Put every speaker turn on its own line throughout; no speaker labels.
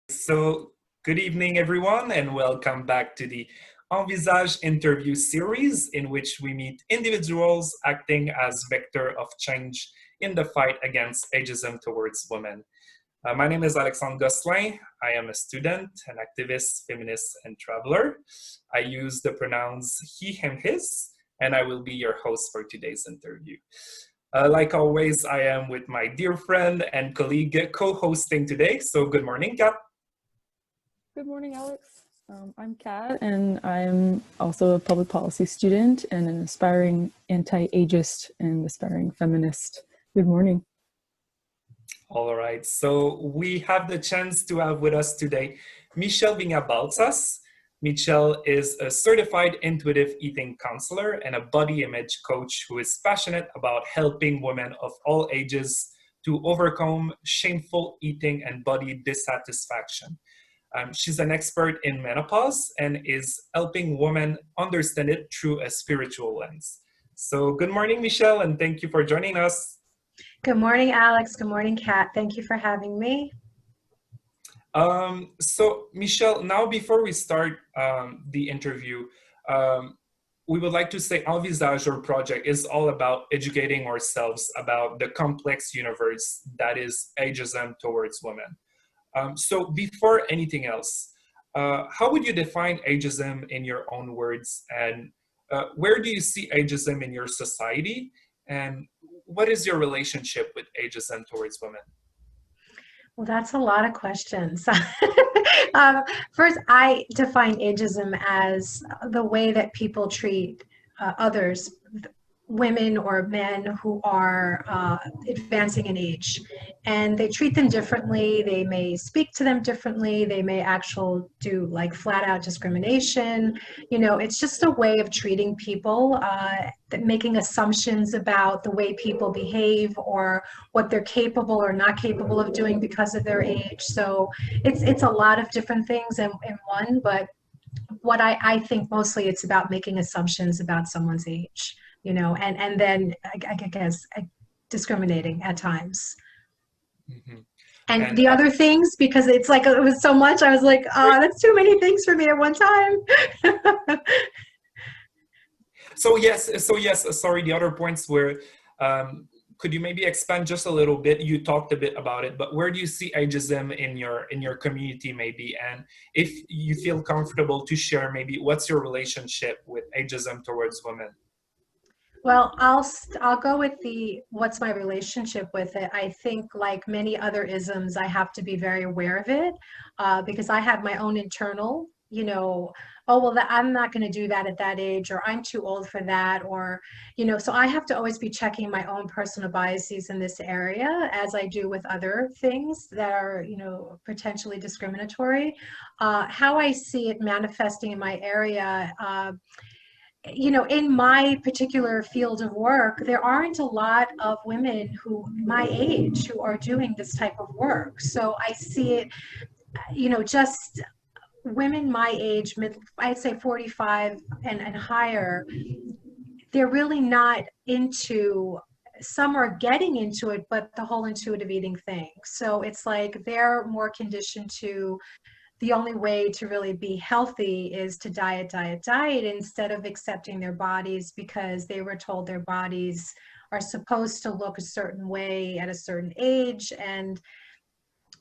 So, good evening, everyone, and welcome back to the Envisâge interview series, in which we meet individuals acting as vector of change in the fight against ageism towards women. My name is Alexandre Gosselin. I am a student, an activist, feminist, and traveler. I use the pronouns he, him, his, and I will be your host for today's interview. Like always, I am with my dear friend and colleague co-hosting today. So, good morning, Kat.
Good morning, Alex. I'm Kat, and I'm also a public policy student and an aspiring anti-ageist and aspiring feminist. Good morning.
All right, so we have the chance to have with us today Michelle Viña-Baltsas. Michelle is a certified intuitive eating counselor and a body image coach who is passionate about helping women of all ages to overcome shameful eating and body dissatisfaction. She's an expert in menopause and is helping women understand it through a spiritual lens. So, good morning, Michelle, and thank you for joining us.
Good morning, Alex. Good morning, Kat. Thank you for having me.
So, Michelle, now before we start the interview, we would like to say Envisâge, our project, is all about educating ourselves about the complex universe that is ageism towards women. So before anything else, how would you define ageism in your own words? And where do you see ageism in your society? And what is your relationship with ageism towards women?
Well, that's a lot of questions. First, I define ageism as the way that people treat others, women or men who are advancing in age, and they treat them differently. They may speak to them differently. They may actually do like flat out discrimination. It's just a way of treating people, making assumptions about the way people behave or what they're capable or not capable of doing because of their age. So it's a lot of different things in one, but what I think mostly it's about making assumptions about someone's age, and then I guess discriminating at times.
Mm-hmm.
And the other things, because it's like it was so much, I was like, that's too many things for me at one time.
So yes, sorry, the other points were, could you maybe expand just a little bit? You talked a bit about it, but where do you see ageism in your community maybe? And if you feel comfortable to share, maybe what's your relationship with ageism towards women?
Well, I'll go with what's my relationship with it. I think like many other isms, I have to be very aware of it because I have my own internal, oh, well, I'm not going to do that at that age, or I'm too old for that, or, so I have to always be checking my own personal biases in this area as I do with other things that are, potentially discriminatory. How I see it manifesting in my area, in my particular field of work, there aren't a lot of women who my age who are doing this type of work. So I see it, just women my age, I'd say 45 and higher, they're really not into, some are getting into it, but the whole intuitive eating thing. So it's like they're more conditioned to the only way to really be healthy is to diet instead of accepting their bodies because they were told their bodies are supposed to look a certain way at a certain age. And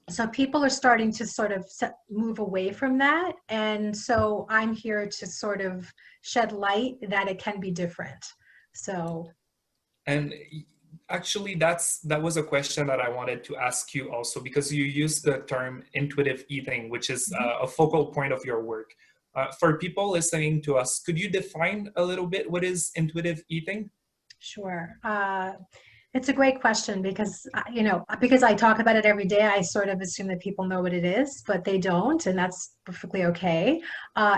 so people are starting to sort of move away from that. And so I'm here to sort of shed light that it can be different. So.
And actually, that was a question that I wanted to ask you also, because you used the term intuitive eating, which is a focal point of your work. For people listening to us, could you define a little bit what is intuitive eating?
Sure. It's a great question because, because I talk about it every day, I sort of assume that people know what it is, but they don't, and that's perfectly okay.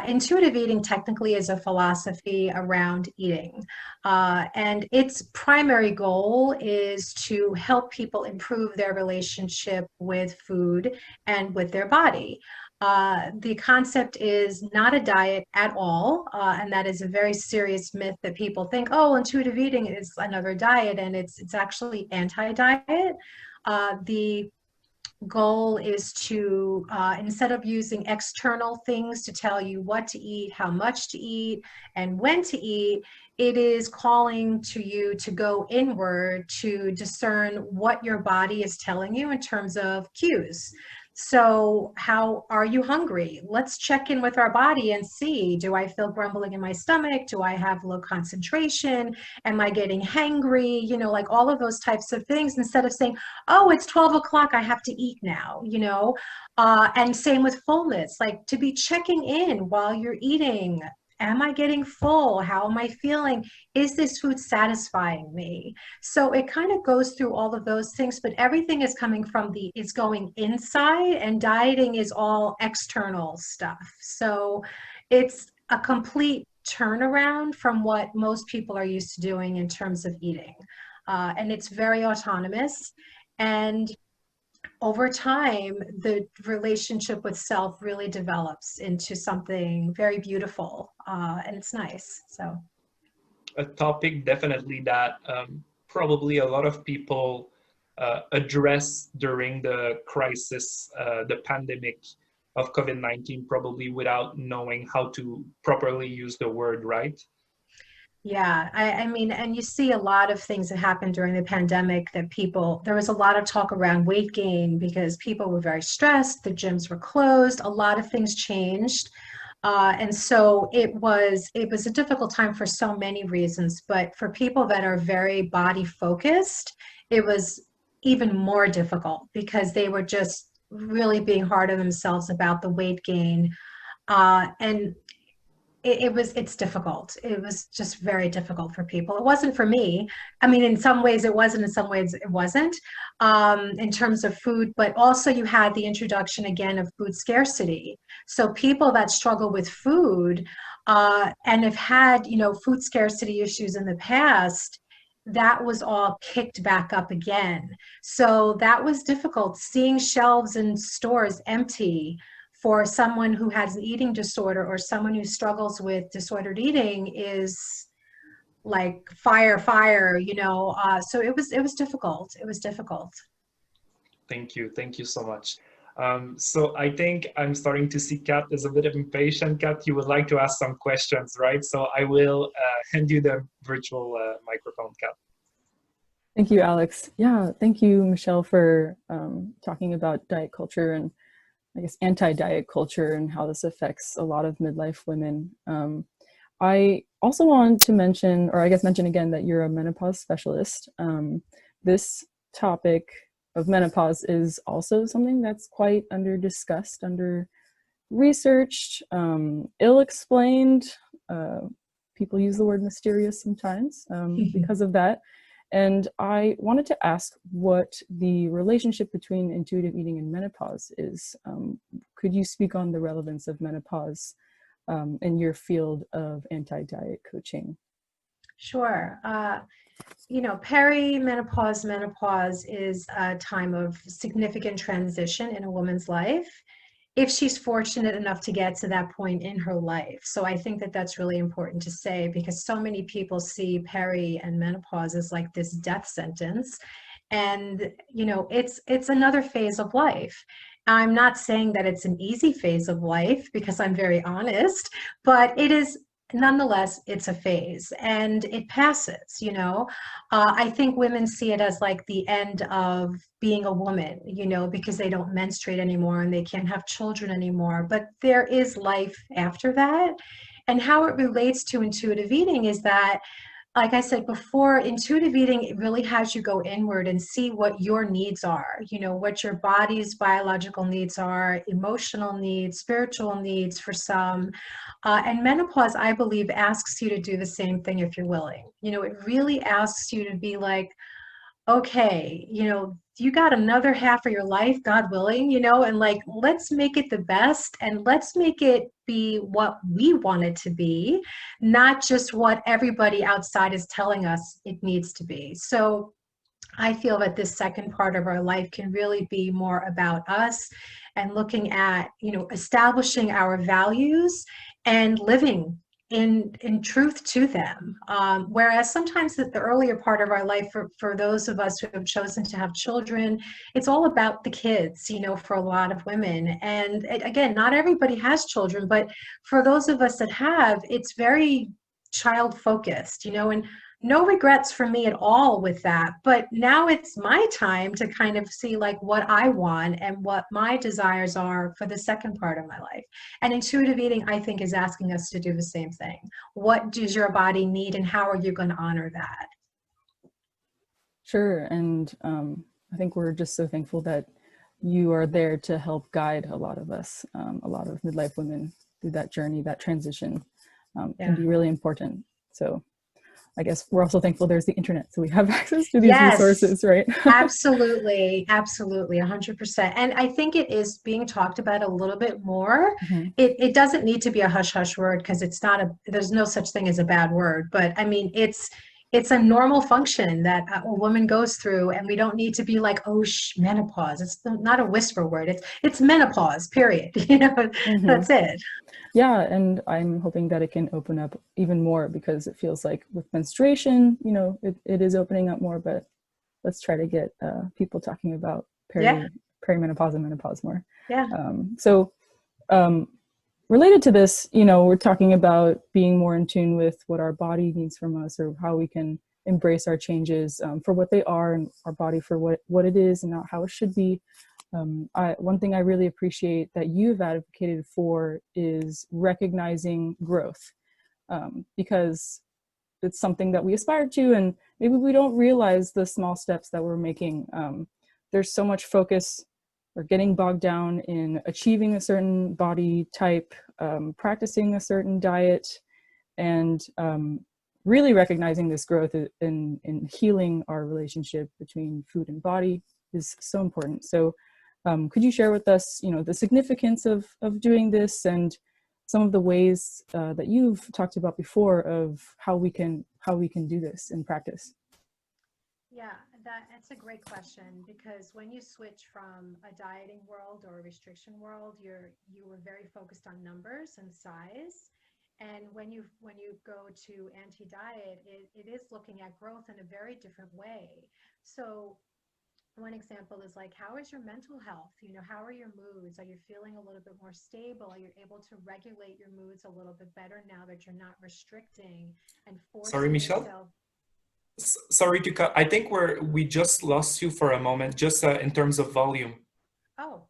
Intuitive eating technically is a philosophy around eating, and its primary goal is to help people improve their relationship with food and with their body. The concept is not a diet at all, and that is a very serious myth that people think, oh, intuitive eating is another diet, and it's actually anti-diet. The goal is to, instead of using external things to tell you what to eat, how much to eat, and when to eat, it is calling to you to go inward to discern what your body is telling you in terms of cues. So how are you hungry? Let's check in with our body and see, do I feel grumbling in my stomach? Do I have low concentration? Am I getting hangry? You know, like all of those types of things, instead of saying, oh, it's 12 o'clock, I have to eat now, you know? And same with fullness, like to be checking in while you're eating. Am I getting full? How am I feeling? Is this food satisfying me? So it kind of goes through all of those things, but everything is coming from is going inside, and dieting is all external stuff. So it's a complete turnaround from what most people are used to doing in terms of eating. And it's very autonomous. And over time, the relationship with self really develops into something very beautiful, and it's nice. So,
A topic definitely that probably a lot of people address during the crisis, the pandemic of COVID-19, probably without knowing how to properly use the word, right?
yeah, I mean, and you see a lot of things that happened during the pandemic that there was a lot of talk around weight gain because people were very stressed, the gyms were closed, a lot of things changed. And so it was a difficult time for so many reasons, but for people that are very body focused, it was even more difficult because they were just really being hard on themselves about the weight gain. And it's difficult. It was just very difficult for people. It wasn't for me. I mean, in some ways it wasn't, in some ways it wasn't, in terms of food, but also you had the introduction again of food scarcity. So people that struggle with food, and have had, you know, food scarcity issues in the past, that was all kicked back up again. So that was difficult, seeing shelves in stores empty for someone who has an eating disorder or someone who struggles with disordered eating is like fire, you know. So it was difficult. It was difficult.
Thank you so much. So I think I'm starting to see Kat is a bit of impatient. Kat, you would like to ask some questions, right? So I will hand you the virtual microphone, Kat.
Thank you, Alex. Yeah, thank you, Michelle, for talking about diet culture and I guess anti-diet culture and how this affects a lot of midlife women. I also want to mention, or I guess mention again, that you're a menopause specialist. This topic of menopause is also something that's quite under-discussed, under-researched, ill-explained. People use the word mysterious sometimes because of that. And I wanted to ask what the relationship between intuitive eating and menopause is. Could you speak on the relevance of menopause in your field of anti-diet coaching?
Sure. You know, perimenopause, menopause is a time of significant transition in a woman's life, if she's fortunate enough to get to that point in her life. So I think that that's really important to say, because so many people see peri and menopause as like this death sentence. And, you know, it's another phase of life. I'm not saying that it's an easy phase of life, because I'm very honest, but it is, nonetheless, it's a phase and it passes, you know. I think women see it as like the end of being a woman, you know, because they don't menstruate anymore and they can't have children anymore. But there is life after that. And how it relates to intuitive eating is that, like I said before, intuitive eating, it really has you go inward and see what your needs are, you know, what your body's biological needs are, emotional needs, spiritual needs for some. And menopause, I believe, asks you to do the same thing if you're willing. You know, it really asks you to be like, okay, you know, you got another half of your life, God willing, you know, and like, let's make it the best and let's make it be what we want it to be, not just what everybody outside is telling us it needs to be. So I feel that this second part of our life can really be more about us and looking at, you know, establishing our values and living in truth to them. Whereas sometimes at the earlier part of our life, for those of us who have chosen to have children, it's all about the kids, you know, for a lot of women. And again, not everybody has children, but for those of us that have, it's very child focused, you know, and no regrets for me at all with that. But now it's my time to kind of see like what I want and what my desires are for the second part of my life. And intuitive eating, I think, is asking us to do the same thing. What does your body need, and how are you going to honor that?
Sure. And I think we're just so thankful that you are there to help guide a lot of us, a lot of midlife women through that journey. That transition can be really important. So I guess we're also thankful there's the internet, so we have access to these resources, right?
Absolutely, absolutely, 100%. And I think it is being talked about a little bit more.
Mm-hmm.
It doesn't need to be a hush hush word, because it's not there's no such thing as a bad word. But I mean, it's a normal function that a woman goes through, and we don't need to be like, oh, menopause. It's not a whisper word. It's menopause, period. You know, that's it.
Yeah, and I'm hoping that it can open up even more, because it feels like with menstruation, you know, it is opening up more, but let's try to get people talking about perimenopause and menopause more.
Yeah.
Related to this, you know, we're talking about being more in tune with what our body needs from us, or how we can embrace our changes for what they are, and our body for what it is and not how it should be. One thing I really appreciate that you've advocated for is recognizing growth, because it's something that we aspire to, and maybe we don't realize the small steps that we're making. There's so much focus, or getting bogged down in achieving a certain body type, practicing a certain diet, and really recognizing this growth in healing our relationship between food and body is so important. So could you share with us, you know, the significance of doing this, and some of the ways that you've talked about before of how we can do this in practice?
Yeah, that's a great question, because when you switch from a dieting world or a restriction world, you were very focused on numbers and size. And when you go to anti-diet, it is looking at growth in a very different way. So one example is like, how is your mental health? You know, how are your moods? Are you feeling a little bit more stable? Are you able to regulate your moods a little bit better now that you're not restricting and forcing
Sorry, Michelle?
yourself?
Sorry to cut. I think we just lost you for a moment, just in terms of volume.
Oh.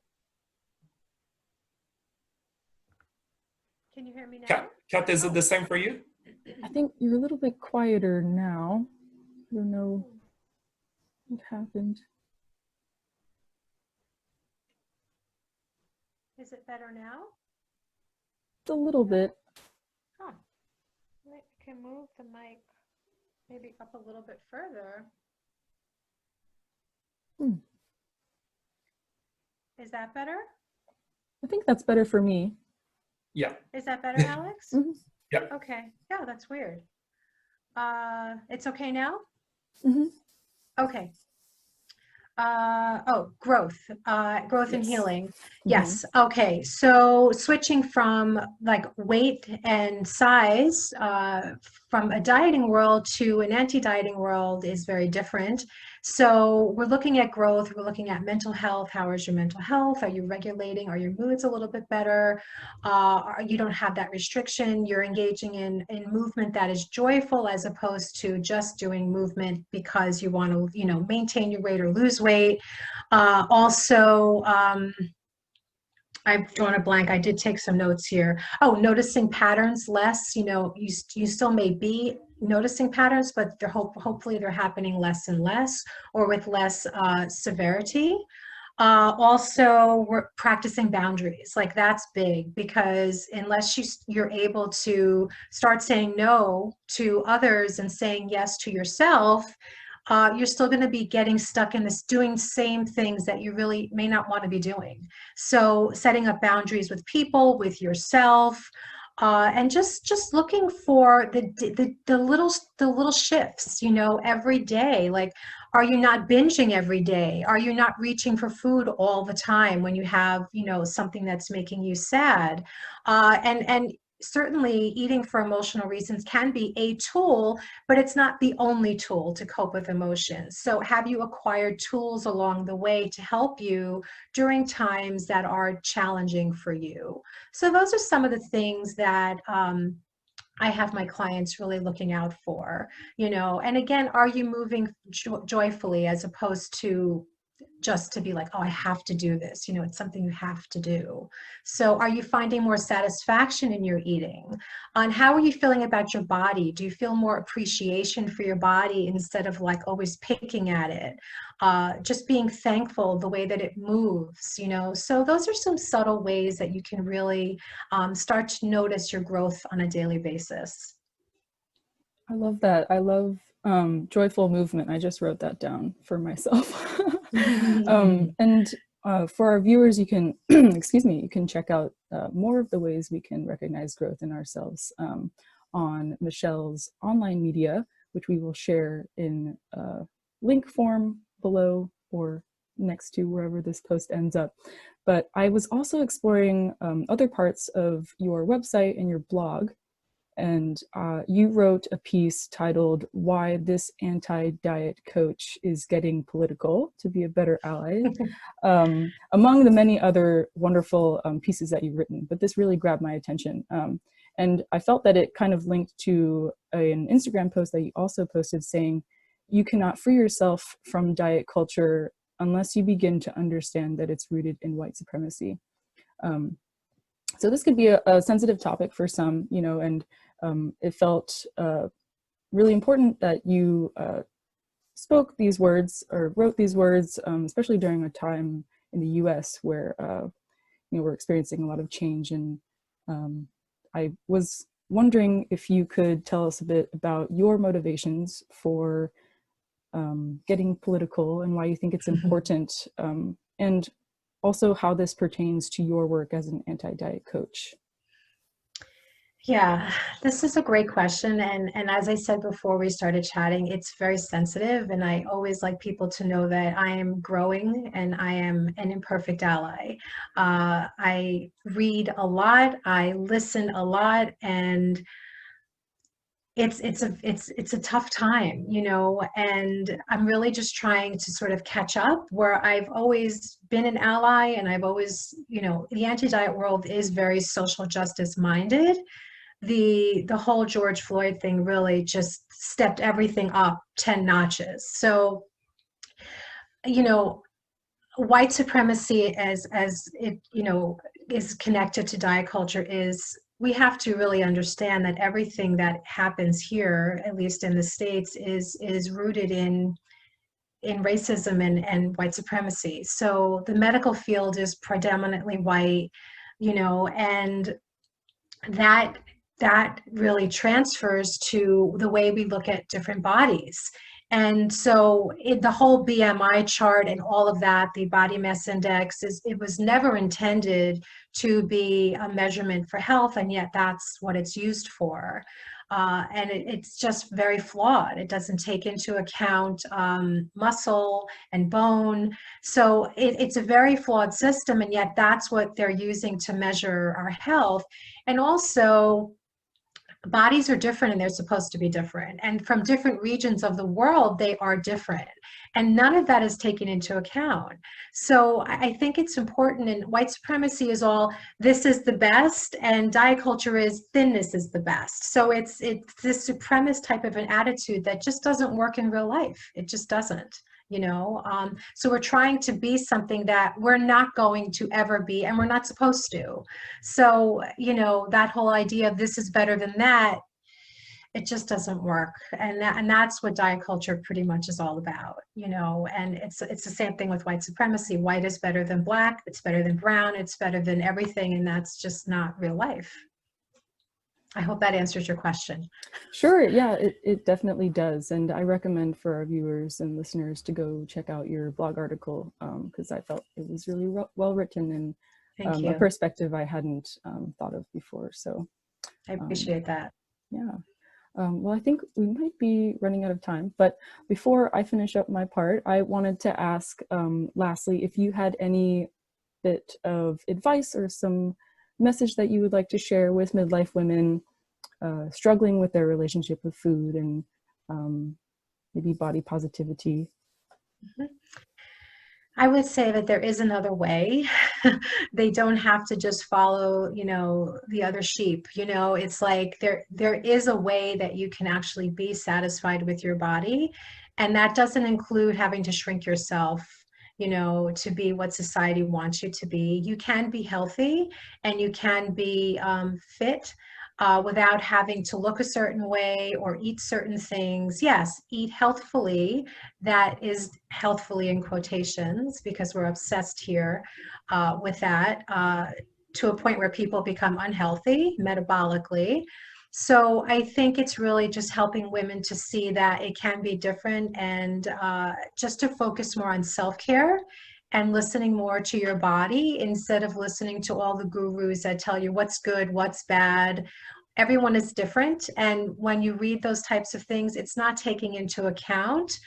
Can you hear me now?
Kat, is it the same for you?
I think you're a little bit quieter now. I don't know what happened.
Is it better now?
It's a little bit.
Huh. I can move the mic maybe up a little bit further. Is that better?
I think that's better for me.
Yeah.
Is that better, Alex?
Mm-hmm.
Yeah.
Okay. Yeah, that's weird. It's okay now?
Mm-hmm.
Okay. Growth and healing.
Mm-hmm.
Yes. Okay. So switching from like weight and size from a dieting world to an anti-dieting world is very different. So we're looking at growth. We're looking at mental health. How is your mental health? Are you regulating? Are your moods a little bit better? You don't have that restriction. You're engaging in movement that is joyful, as opposed to just doing movement because you want to, you know, maintain your weight or lose weight. I've drawn a blank. I did take some notes here. Oh, noticing patterns less. You know, you still may be noticing patterns, but they're hopefully they're happening less and less, or with less severity. Also, we're practicing boundaries. Like, that's big, because unless you're able to start saying no to others and saying yes to yourself, you're still going to be getting stuck in this, doing same things that you really may not want to be doing. So setting up boundaries with people, with yourself, and just looking for the little shifts, you know, every day. Like, are you not binging every day? Are you not reaching for food all the time when you have, you know, something that's making you sad? And certainly eating for emotional reasons can be a tool, but it's not the only tool to cope with emotions. So have you acquired tools along the way to help you during times that are challenging for you? So those are some of the things that I have my clients really looking out for, and again, are you moving joyfully as opposed to just to be like, oh, I have to do this. It's something you have to do. So are you finding more satisfaction in your eating? And how are you feeling about your body? Do you feel more appreciation for your body instead of like always picking at it? Just being thankful the way that it moves, So those are some subtle ways that you can really start to notice your growth on a daily basis.
I love that. I love joyful movement. I just wrote that down for myself. And for our viewers, you can, excuse me, you can check out more of the ways we can recognize growth in ourselves on Michelle's online media, which we will share in link form below or next to wherever this post ends up. But I was also exploring other parts of your website and your blog. And you wrote a piece titled "Why This Anti-Diet Coach is Getting Political to Be a Better Ally," among the many other wonderful pieces that you've written. But this really grabbed my attention. And I felt that it kind of linked to an Instagram post that you also posted saying, you cannot free yourself from diet culture unless you begin to understand that it's rooted in white supremacy. So this could be a sensitive topic for some, and it felt really important that you spoke these words or wrote these words, especially during a time in the US where, we're experiencing a lot of change. And I was wondering if you could tell us a bit about your motivations for getting political and why you think it's important, and also how this pertains to your work as an anti-diet coach.
Yeah, this is a great question. And as I said before we started chatting, it's very sensitive. And I always like people to know that I am growing and I am an imperfect ally. I read a lot, I listen a lot, and it's a tough time, and I'm really just trying to sort of catch up where I've always been an ally, and I've always, the anti-diet world is very social justice minded. The whole George Floyd thing really just stepped everything up 10 notches. So, white supremacy as it, is connected to diet culture is, we have to really understand that everything that happens here, at least in the States, is rooted in racism and white supremacy. So the medical field is predominantly white, and that really transfers to the way we look at different bodies. And so the whole BMI chart and all of that, the body mass index, it was never intended to be a measurement for health, and yet that's what it's used for. And it's just very flawed. It doesn't take into account muscle and bone. So it's a very flawed system, and yet that's what they're using to measure our health. And also, bodies are different and they're supposed to be different. And from different regions of the world, they are different. And none of that is taken into account. So I think it's important, and white supremacy is all, this is the best, and diet culture is thinness is the best. So it's this supremacist type of an attitude that just doesn't work in real life. It just doesn't. So we're trying to be something that we're not going to ever be, and we're not supposed to. So, that whole idea of this is better than that, it just doesn't work. And that's what diet culture pretty much is all about, and it's the same thing with white supremacy. White is better than black, it's better than brown, it's better than everything, and that's just not real life. I hope that answers your question.
Sure, yeah, it definitely does. And I recommend for our viewers and listeners to go check out your blog article, because I felt it was really well written and a perspective I hadn't thought of before. So
I appreciate that.
Yeah. Well, I think we might be running out of time, but before I finish up my part, I wanted to ask, lastly, if you had any bit of advice or some message that you would like to share with midlife women struggling with their relationship with food and maybe body positivity?
Mhm. I would say that there is another way. They don't have to just follow, the other sheep. It's like there is a way that you can actually be satisfied with your body, and that doesn't include having to shrink yourself, to be what society wants you to be. You can be healthy and you can be fit without having to look a certain way or eat certain things. Yes, eat healthfully. That is healthfully in quotations because we're obsessed here with that to a point where people become unhealthy metabolically. So I think it's really just helping women to see that it can be different and just to focus more on self-care and listening more to your body instead of listening to all the gurus that tell you what's good, what's bad. Everyone is different. And when you read those types of things, it's not taking into account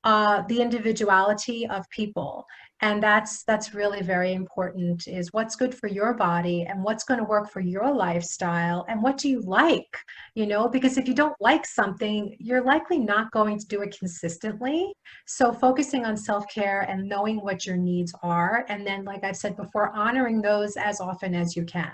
the individuality of people. And that's really very important, is what's good for your body and what's going to work for your lifestyle and what do you like, because if you don't like something, you're likely not going to do it consistently. So focusing on self-care and knowing what your needs are, and then, like I've said before, honoring those as often as you can.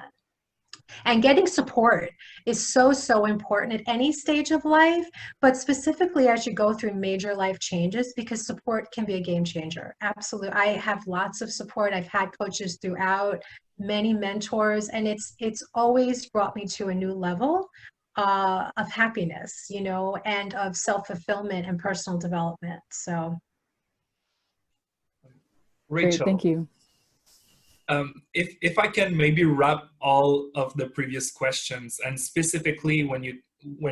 And getting support is so, so important at any stage of life, but specifically as you go through major life changes, because support can be a game changer. Absolutely. I have lots of support. I've had coaches throughout, many mentors, and it's always brought me to a new level of happiness, and of self-fulfillment and personal development. So.
Great,
Rachel,
thank you.
if I can maybe wrap all of the previous questions, and specifically when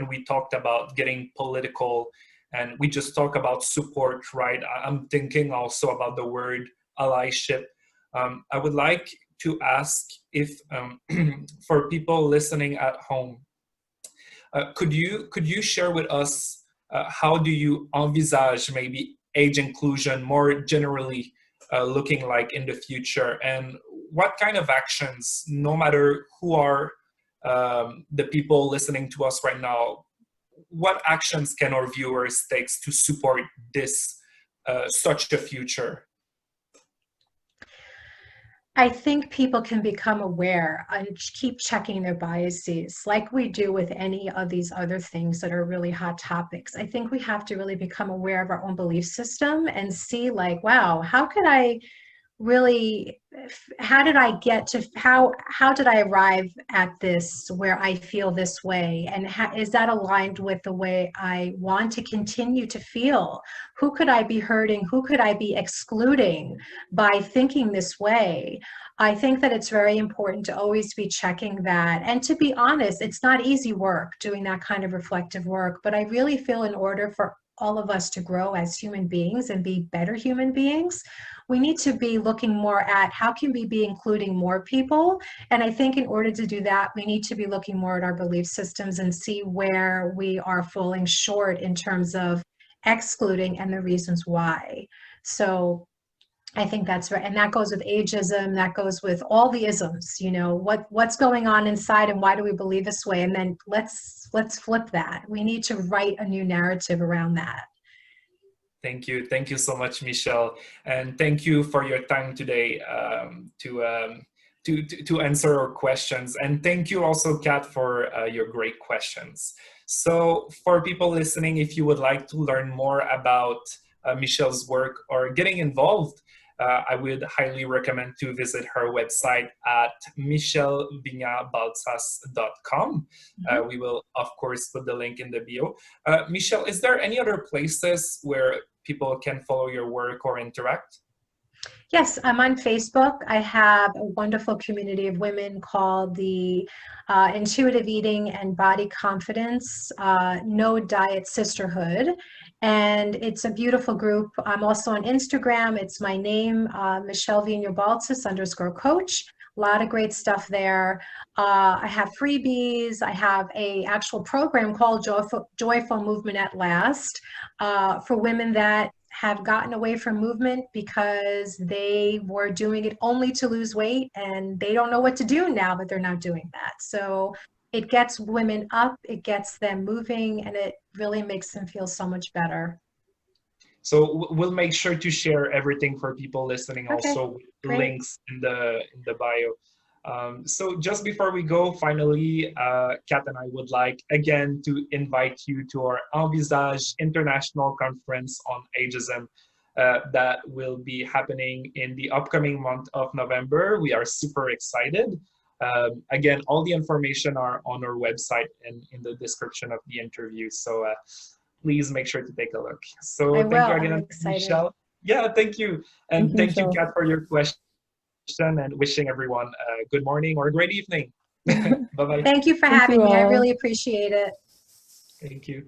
we talked about getting political and we just talk about support, right? I'm thinking also about the word allyship. I would like to ask if for people listening at home, could you share with us how do you envisage maybe age inclusion more generally looking like in the future, and what kind of actions, no matter who are the people listening to us right now, what actions can our viewers take to support this such a future?
I think people can become aware and keep checking their biases like we do with any of these other things that are really hot topics. I think we have to really become aware of our own belief system and see, like, wow, how could I really, how did I get to, how did I arrive at this where I feel this way, and is that aligned with the way I want to continue to feel? Who could I be hurting? Who could I be excluding by thinking this way? I think that it's very important to always be checking that, and to be honest, it's not easy work doing that kind of reflective work, but I really feel in order for all of us to grow as human beings and be better human beings, we need to be looking more at how can we be including more people. And I think in order to do that, we need to be looking more at our belief systems and see where we are falling short in terms of excluding and the reasons why. So I think that's right. And that goes with ageism, that goes with all the isms, what's going on inside and why do we believe this way? And then let's flip that. We need to write a new narrative around that.
Thank you. Thank you so much, Michelle. And thank you for your time today to answer our questions. And thank you also, Kat, for your great questions. So for people listening, if you would like to learn more about Michelle's work or getting involved, I would highly recommend to visit her website at michelleviña-baltsas.com. We will, of course, put the link in the bio. Michelle, is there any other places where people can follow your work or interact?
Yes, I'm on Facebook. I have a wonderful community of women called the Intuitive Eating and Body Confidence No Diet Sisterhood. And it's a beautiful group. I'm also on Instagram. It's my name, Michelle Viña-Baltsas _coach. A lot of great stuff there. I have freebies. I have a actual program called Joyful Movement at Last for women that have gotten away from movement because they were doing it only to lose weight, and they don't know what to do now that they're not doing that. So it gets women up, it gets them moving, and it really makes them feel so much better.
So we'll make sure to share everything for people listening,
Okay,
also with
great.
links in the bio. So just before we go, finally, Kat and I would like again to invite you to our Envisâge International Conference on Ageism that will be happening in the upcoming month of November. We are super excited. Again, all the information are on our website and in the description of the interview. So please make sure to take a look. So
I
thank
will.
you
I'm
again,
excited.
Michelle. Yeah, thank you. And
Thank you,
thank you,
Michelle.
Kat, for your question, and wishing everyone a good morning or a great evening. Bye-bye.
Thank you for
Thank
having
you
me. I
all.
really appreciate it.
Thank you.